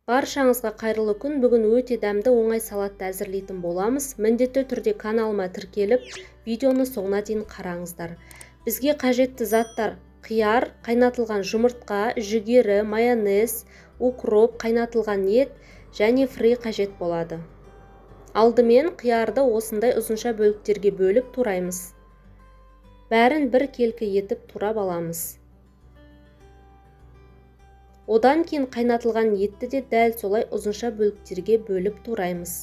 Баршаңызға қайырлы күн. Бүгін өте дәмді оңай салатты әзірлейтін боламыз. Міндетті түрде каналыма тіркеліп, видеоны соңына дейін қараңыздар. Бізге қажетті заттар: қияр, қайнатылған жұмыртқа, жүгері, майонез, укроп, қайнатылған ет және фри қажет болады. Алдымен қиярды осындай ұзынша бөліктерге бөліп тураймыз. Бәрін бір келкі етіп турап аламыз. Одан кейін қайнатылған етті де дәл солай ұзынша бөліктерге бөліп тураймыз.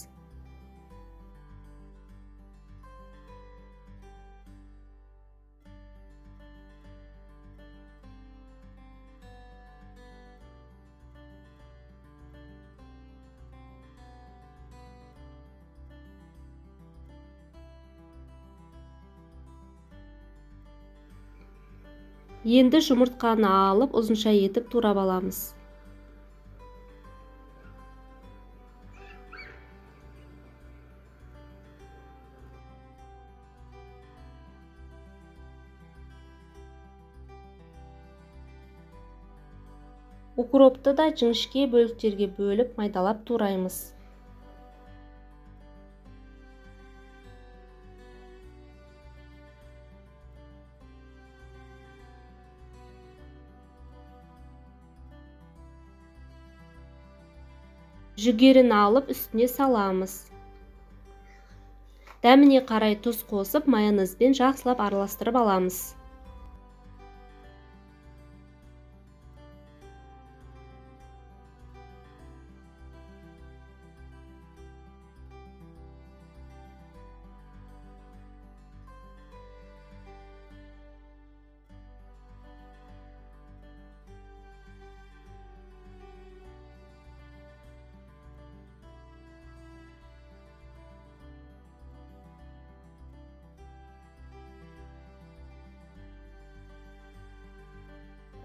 Енді жұмыртқаны алып ұзынша етіп турап аламыз. Укропты да жіңішке бөліктерге бөліп майдалап тураймыз. Жүгеріні алып үстіне саламыз. Дәміне қарай тұз қосып, майонезбен жақсылап араластырып аламыз.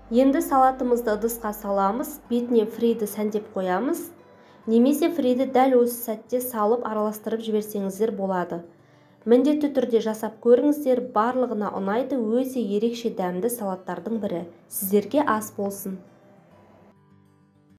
Енді салатымызды ыдысқа саламыз, бетіне фриді сәндеп қоямыз. Немесе фриді дәл осы сәтте салып араластырып жіберсеңіздер болады. Міндетті түрде жасап көріңіздер, барлығына ұнайды, өте ерекше дәмді салаттардың бірі. Сіздерге ас болсын.